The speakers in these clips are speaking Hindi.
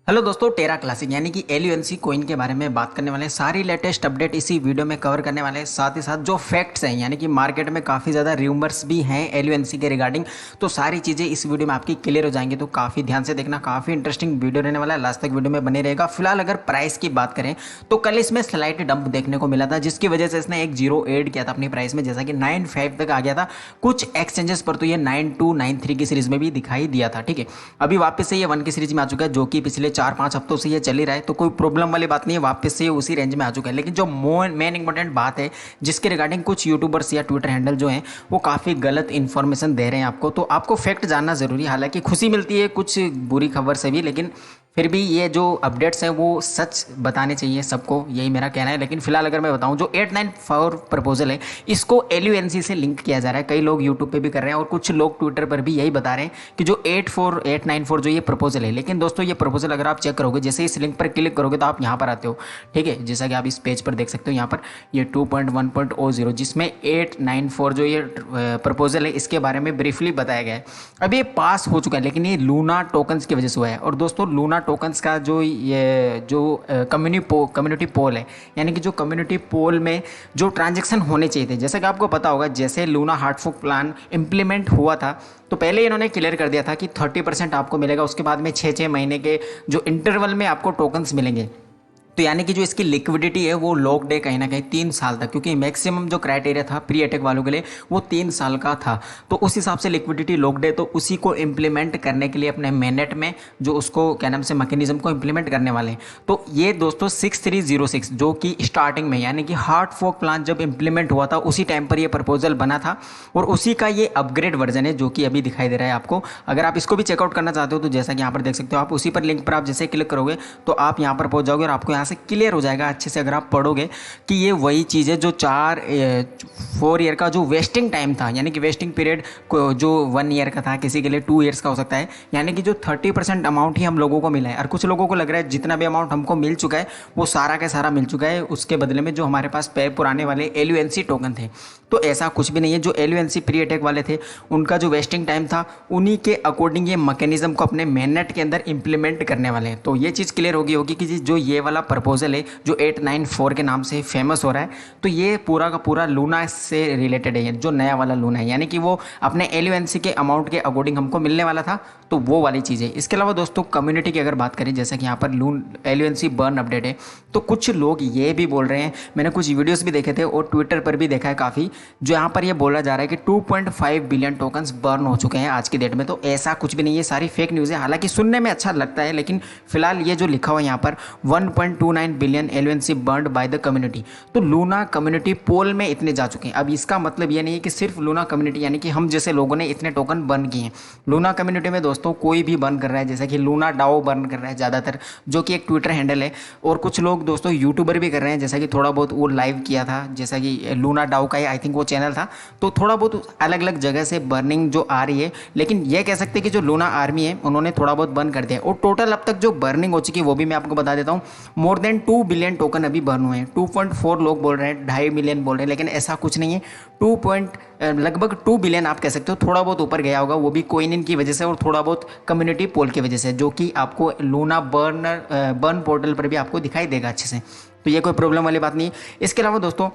हेलो दोस्तों, टेरा क्लासिक यानी कि एलयूएनसी कॉइन के बारे में बात करने वाले हैं। सारी लेटेस्ट अपडेट इसी वीडियो में कवर करने वाले हैं। साथ ही साथ जो फैक्ट्स हैं यानी कि मार्केट में काफ़ी ज़्यादा र्यूमर्स भी हैं एलयूएनसी के रिगार्डिंग, तो सारी चीज़ें इस वीडियो में आपकी क्लियर हो जाएंगी। तो काफ़ी ध्यान से देखना, काफ़ी इंटरेस्टिंग वीडियो रहने वाला है। लास्ट तक वीडियो में बने रहेगा। फिलहाल अगर प्राइस की बात करें तो कल इसमें स्लाइट डंप देखने को मिला था, जिसकी वजह से इसने एक जीरो ऐड किया था अपनी प्राइस में, जैसा कि 9.5 तक आ गया था। कुछ एक्सचेंजेस पर तो ये 9.2 9.3 की सीरीज में भी दिखाई दिया था। ठीक है, अभी वापस से ये 1 की सीरीज में आ चुका है, जो कि पिछले 4-5 हफ्तों से चल ही रहा है, तो कोई प्रॉब्लम वाली बात नहीं है। वापस से उसी रेंज में आ चुका है। लेकिन जो मेन इंपॉर्टेंट बात है, जिसके रिगार्डिंग कुछ यूट्यूबर्स या ट्विटर हैंडल जो हैं वो काफ़ी गलत इन्फॉर्मेशन दे रहे हैं आपको, तो आपको फैक्ट जानना जरूरी है। हालांकि खुशी मिलती है कुछ बुरी खबर से भी, लेकिन फिर भी ये जो अपडेट्स हैं वो सच बताने चाहिए सबको, यही मेरा कहना है। लेकिन फिलहाल अगर मैं बताऊं, जो 894 प्रपोजल है इसको एलयूएनसी से लिंक किया जा रहा है। कई लोग यूट्यूब पे भी कर रहे हैं और कुछ लोग ट्विटर पर भी यही बता रहे हैं कि जो 84894 जो ये प्रपोजल है। लेकिन दोस्तों, ये प्रपोजल अगर आप चेक करोगे, जैसे इस लिंक पर क्लिक करोगे तो आप यहाँ पर आते हो। ठीक है, जैसा कि आप इस पेज पर देख सकते हो, यहाँ पर ये 2.1.0 जिसमें 894 जो ये प्रपोजल है इसके बारे में ब्रीफली बताया गया है। अब ये पास हो चुका है, लेकिन ये लूना टोकन्स की वजह से हुआ है। और दोस्तों, लूना टोकन्स का जो ये जो कम्युनिटी पोल है, यानी कि जो कम्युनिटी पोल में जो ट्रांजैक्शन होने चाहिए थे, जैसा कि आपको पता होगा, जैसे लूना हार्टफुक प्लान इंप्लीमेंट हुआ था तो पहले इन्होंने क्लियर कर दिया था कि 30% आपको मिलेगा, उसके बाद में 6-6 महीने के जो इंटरवल में आपको टोकन्स मिलेंगे। तो यानी कि जो इसकी लिक्विडिटी है वो लॉक्ड है कहीं ना कहीं 3 साल तक, क्योंकि मैक्सिमम जो क्राइटेरिया था प्री अटैक वालों के लिए वो 3 साल का था। तो उस हिसाब से लिक्विडिटी लॉक्ड है, तो उसी को इम्प्लीमेंट करने के लिए अपने मेनेट में जो उसको क्या नाम से मैकेनिज्म को इम्प्लीमेंट करने वाले हैं। तो ये दोस्तों 6306 जो कि स्टार्टिंग में यानी कि हार्ट फोक प्लान जब इम्प्लीमेंट हुआ था उसी टाइम पर ये प्रपोजल बना था, और उसी का ये अपग्रेड वर्जन है जो कि अभी दिखाई दे रहा है आपको। अगर आप इसको भी चेकआउट करना चाहते हो तो जैसा कि यहाँ पर देख सकते हो, आप उसी पर लिंक पर आप जैसे क्लिक करोगे तो आप यहाँ पर पहुँच जाओगे और आपको यहाँ से क्लियर हो जाएगा अच्छे से, अगर आप पढ़ोगे, कि ये वही चीज़ है जो 4 ईयर का जो वेस्टिंग टाइम था, यानी कि वेस्टिंग पीरियड जो 1 ईयर का था, किसी के लिए 2 ईयर्स का हो सकता है, यानी कि जो 30% अमाउंट ही हम लोगों को मिला है। और कुछ लोगों को लग रहा है जितना भी अमाउंट हमको मिल चुका है वो सारा का सारा मिल चुका है, उसके बदले में जो हमारे पास पुराने वाले एलयूएनसी टोकन थे। तो ऐसा कुछ भी नहीं है। जो एलयूएनसी प्री अटैक वाले थे उनका जो वेस्टिंग टाइम था, उन्हीं के अकॉर्डिंग ये मैकेनिज्म को अपने मेननेट के अंदर इंप्लीमेंट करने वाले हैं। तो ये चीज़ क्लियर होगी कि जो ये वाला प्रपोजल है जो 894 के नाम से फेमस हो रहा है, तो ये पूरा का पूरा लूना से रिलेटेड है। जो नया वाला लूना है, यानी कि वो अपने एलयूएनसी के अमाउंट के अकॉर्डिंग हमको मिलने वाला था, तो वो वाली चीज़ है। इसके अलावा दोस्तों, कम्युनिटी की अगर बात करें, जैसा कि यहाँ पर एलयूएनसी बर्न अपडेट है, तो कुछ लोग ये भी बोल रहे हैं, मैंने कुछ वीडियोस भी देखे थे और ट्विटर पर भी देखा है काफ़ी, जो यहाँ पर ये बोला जा रहा है कि 2.5 बिलियन टोकन्स बर्न हो चुके हैं आज की डेट में। तो ऐसा कुछ भी नहीं है, सारी फेक न्यूज़ है। हालांकि सुनने में अच्छा लगता है, लेकिन फिलहाल ये जो लिखा हुआ है यहाँ पर 1.29 billion LUNC burned by the community, तो लूना कम्युनिटी पोल में इतने जा चुके हैं। अब इसका मतलब ये नहीं है कि सिर्फ लूना कम्युनिटी यानी कि हम जैसे लोगों ने इतने टोकन बर्न किए हैं। लूना कम्युनिटी में दोस्तों कोई भी बर्न कर रहा है, जैसे कि लूना डाओ बर्न कर रहा है ज़्यादातर, जो कि एक ट्विटर हैंडल है, और कुछ लोग दोस्तों यूट्यूबर भी कर रहे हैं, जैसा कि थोड़ा बहुत वो लाइव किया था, जैसा कि लूना डाओ का आई थिंक वो चैनल था। तो थोड़ा बहुत अलग अलग जगह से बर्निंग जो आ रही है, लेकिन ये कह सकते हैं कि जो लूना आर्मी है उन्होंने थोड़ा बहुत बर्न कर दिया। और टोटल अब तक जो बर्निंग हो चुकी है वो भी मैं आपको बता देता हूँ, मोर देन 2 बिलियन टोकन अभी बर्न हुए हैं। 2.4 लोग बोल रहे हैं, 2.5 मिलियन बोल रहे हैं, लेकिन ऐसा कुछ नहीं है। लगभग 2 बिलियन आप कह सकते हो, थोड़ा बहुत ऊपर गया होगा, वो भी कोइन की वजह से और थोड़ा बहुत कम्युनिटी पोल की वजह से, जो कि आपको लूना बर्न पोर्टल पर भी आपको दिखाई देगा अच्छे से। तो ये कोई प्रॉब्लम वाली बात नहीं है। इसके अलावा दोस्तों,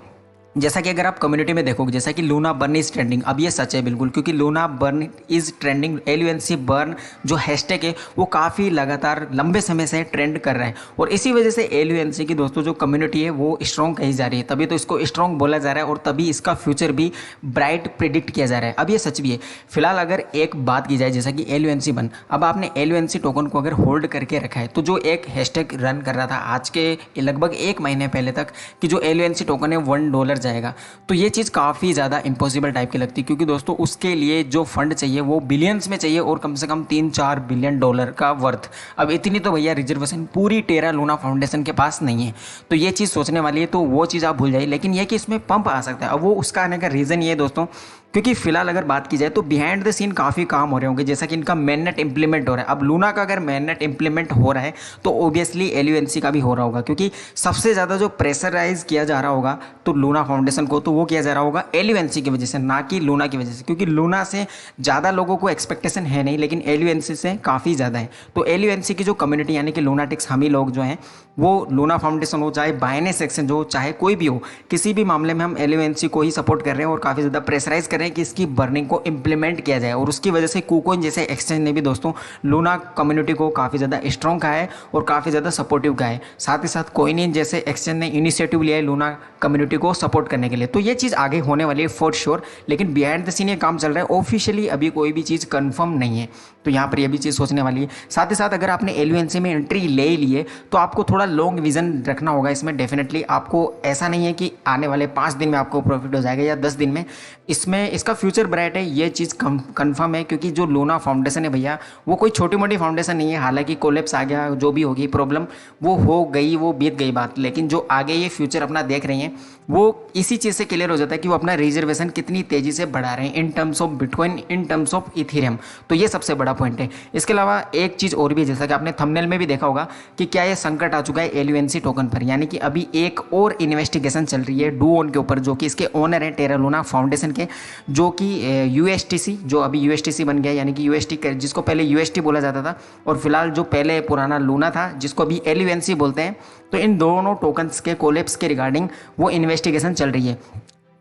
जैसा कि अगर आप कम्युनिटी में देखोगे, जैसा कि लूना बर्न इज ट्रेंडिंग, अब ये सच है बिल्कुल, क्योंकि Luna burn is trending, LUNC burn जो हैशटैग है वो काफ़ी लगातार लंबे समय से ट्रेंड कर रहा है, और इसी वजह से एलयूएनसी की दोस्तों जो कम्युनिटी है वो स्ट्रॉन्ग कही जा रही है, तभी तो इसको स्ट्रॉन्ग बोला जा रहा है, और तभी इसका फ्यूचर भी ब्राइट प्रिडिक्ट किया जा रहा है। अब ये सच भी है। फिलहाल अगर एक बात की जाए, जैसा कि एलयूएनसी बर्न, अब आपने एलयूएनसी टोकन को अगर होल्ड करके रखा है, तो जो एक हैशटैग रन कर रहा था आज के लगभग 1 महीने पहले तक, कि जो एलयूएनसी टोकन है $1 जाएगा, तो ये चीज़ काफ़ी ज़्यादा इम्पॉसिबल टाइप की लगती है, क्योंकि दोस्तों उसके लिए जो फंड चाहिए वो बिलियंस में चाहिए, और कम से कम $3-4 बिलियन का वर्थ। अब इतनी तो भैया रिजर्वेशन पूरी टेरा लूना फाउंडेशन के पास नहीं है, तो ये चीज़ सोचने वाली है। तो वो चीज़ आप भूल जाइए, लेकिन ये कि इसमें पंप आ सकता है। अब वो उसका आने का रीज़न ये है दोस्तों क्योंकि फिलहाल अगर बात की जाए तो बिहाइंड द सीन काफ़ी काम हो रहे होंगे, जैसा कि इनका मेननेट इंप्लीमेंट हो रहा है। अब लूना का अगर मेननेट इंप्लीमेंट हो रहा है तो ओबियसली एलयूएनसी का भी हो रहा होगा, क्योंकि सबसे ज़्यादा जो प्रेशराइज किया जा रहा होगा तो लूना फाउंडेशन को, तो वो किया जा रहा होगा एलयूएनसी की वजह से, ना कि लूना की वजह से। क्योंकि लूना से ज़्यादा लोगों को एक्सपेक्टेशन है नहीं, लेकिन एलयूएनसी से काफ़ी ज़्यादा है। तो एलयूएनसी की जो कम्युनिटी यानी कि लूनाटिक्स हम ही लोग जो हैं, वो लूना फाउंडेशन हो चाहे बाइनेंस एक्सचेंज हो चाहे कोई भी हो, किसी भी मामले में हम एलयूएनसी को ही सपोर्ट कर रहे हैं और काफ़ी ज़्यादा प्रेशराइज कर रहे हैं कि इसकी बर्निंग को इंप्लीमेंट किया जाए। और उसकी वजह से कुकोइन जैसे एक्सचेंज ने भी दोस्तों लूना कम्युनिटी को काफ़ी ज़्यादा स्ट्रॉन्ग कहा है और काफ़ी ज़्यादा सपोर्टिव कहा है। साथ ही साथ कोइनिन जैसे एक्सचेंज ने इनिशिएटिव लिया है लूना कम्युनिटी को सपोर्ट करने के लिए। तो ये चीज़ आगे होने वाली है फॉर श्योर, लेकिन बिहाइंड द सीन ये काम चल रहा है, ऑफिशियली अभी कोई भी चीज़ कन्फर्म नहीं है। तो यहाँ पर ये भी चीज़ सोचने वाली है। साथ ही साथ अगर आपने एलयूएनसी में एंट्री ले ली है तो आपको थोड़ा लॉन्ग विजन रखना होगा इसमें। डेफिनेटली आपको ऐसा नहीं है कि आने वाले 5 दिन में आपको प्रॉफिट हो जाएगा या 10 दिन में, इसमें इसका फ्यूचर ब्राइट है, ये चीज़ कंफर्म है। क्योंकि जो लूना फाउंडेशन है भैया, वो कोई छोटी मोटी फाउंडेशन नहीं है। हालांकि कोलैप्स आ गया, जो भी होगी प्रॉब्लम वो हो गई, वो बीत गई बात, लेकिन जो आगे ये फ्यूचर अपना देख रही हैं वो इसी चीज़ से क्लियर हो जाता है कि वो अपना रिजर्वेशन कितनी तेज़ी से बढ़ा रहे हैं in terms of bitcoin, in terms of Ethereum. तो ये सबसे बड़ा पॉइंट है। इसके अलावा एक चीज़ और भी, जैसा कि आपने थंबनेल में भी देखा होगा कि क्या ये संकट आ चुका है एलयूएनसी टोकन पर, यानी कि अभी एक और इन्वेस्टिगेशन चल रही है डूओन के ऊपर, जो कि इसके ओनर हैं टेरा लूना फाउंडेशन के, जो कि यूएसटीसी, जो अभी यूएसटीसी बन गया, यानी कि यूएसटी जिसको पहले यूएसटी बोला जाता था, और फिलहाल जो पहले पुराना लूना था जिसको अभी एलयूएनसी बोलते हैं। तो इन दोनों टोकन्स के कोलैप्स के रिगार्डिंग वो इन्वेस्टिगेशन चल रही है।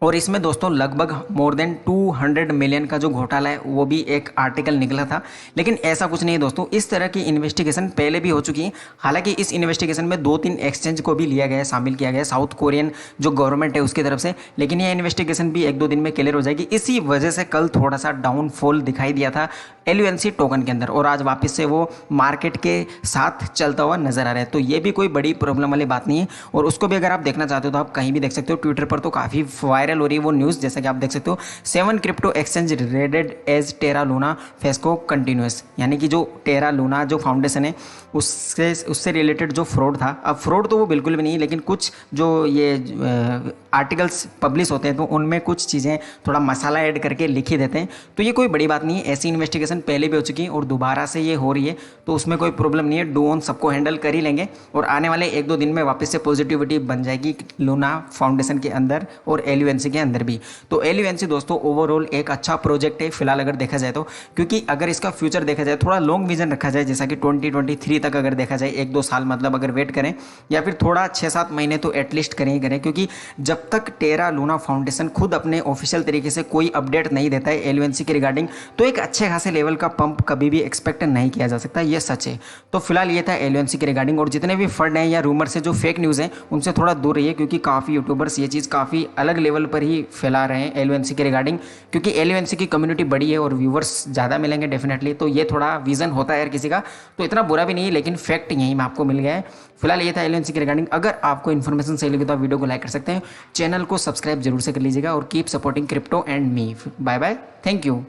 और इसमें दोस्तों लगभग मोर देन 200 मिलियन का जो घोटाला है वो भी एक आर्टिकल निकला था। लेकिन ऐसा कुछ नहीं है दोस्तों, इस तरह की इन्वेस्टिगेशन पहले भी हो चुकी है। हालांकि इस इन्वेस्टिगेशन में 2-3 एक्सचेंज को भी लिया गया है, शामिल किया गया है, साउथ कोरियन जो गवर्नमेंट है उसकी तरफ से। लेकिन यह इन्वेस्टिगेशन भी 1-2 दिन में क्लियर हो जाएगी। इसी वजह से कल थोड़ा सा डाउनफॉल दिखाई दिया था एलयूएनसी टोकन के अंदर, और आज वापस से वो मार्केट के साथ चलता हुआ नजर आ रहा है। तो ये भी कोई बड़ी प्रॉब्लम वाली बात नहीं है। और उसको भी अगर आप देखना चाहते हो तो आप कहीं भी देख सकते हो, ट्विटर पर तो काफ़ी वायरल हो रही है वो न्यूज़, जैसा कि आप देख सकते हो 7 crypto exchange traded as Terra Luna fiasco continues, यानी कि जो टेरा लूना जो फाउंडेशन है उससे रिलेटेड जो फ्रॉड था, अब फ्रॉड तो वो बिल्कुल भी नहीं है, लेकिन कुछ जो ये आर्टिकल्स पब्लिश होते हैं तो उनमें कुछ चीज़ें थोड़ा मसाला ऐड करके लिख ही देते हैं। तो ये कोई बड़ी बात नहीं है, ऐसी इन्वेस्टिगेशन पहले भी हो चुकी है और दोबारा से ये हो रही है, तो उसमें कोई प्रॉब्लम नहीं है। डूओन सबको हैंडल कर ही लेंगे और आने वाले 1-2 दिन में वापस से पॉजिटिविटी बन जाएगी लूना फाउंडेशन के अंदर और एलयूएनसी के अंदर भी। तो एलयूएनसी दोस्तों ओवरऑल एक अच्छा प्रोजेक्ट है फिलहाल अगर देखा जाए तो, क्योंकि अगर इसका फ्यूचर देखा जाए, थोड़ा लॉन्ग विजन रखा जाए, जैसा कि 2023 तक अगर देखा जाए, 1-2 साल मतलब अगर वेट करें, या फिर थोड़ा 6-7 महीने तो एटलीस्ट करें ही करें। क्योंकि जब तक टेरा लूना फाउंडेशन खुद अपने ऑफिशियल तरीके से कोई अपडेट नहीं देता है एलयूएनसी के रिगार्डिंग, तो एक अच्छे खासे लेवल का पंप कभी भी एक्सपेक्ट नहीं किया जा सकता, ये सच है। तो फिलहाल ये था एलयूएनसी के रिगार्डिंग, और जितने भी फंड हैं या रूमर से जो फेक न्यूज़ हैं उनसे थोड़ा दूर रहिए, क्योंकि काफ़ी यूट्यूबर्स ये चीज़ काफ़ी अलग लेवल पर ही फैला रहे हैं एलयूएनसी के रिगार्डिंग। क्योंकि एलयूएनसी की कम्युनिटी बड़ी है और व्यूवर्स ज़्यादा मिलेंगे डेफिनेटली, तो ये थोड़ा विजन होता है यार किसी का, तो इतना बुरा भी नहीं है, लेकिन फैक्ट यहीं में आपको मिल गया है। फिलहाल ये था एलयूएनसी के रिगार्डिंग। अगर आपको इन्फॉर्मेशन सही लगी तो आप वीडियो को लाइक कर सकते हैं, चैनल को सब्सक्राइब जरूर से कर लीजिएगा, और keep supporting crypto and me. Bye bye, thank you.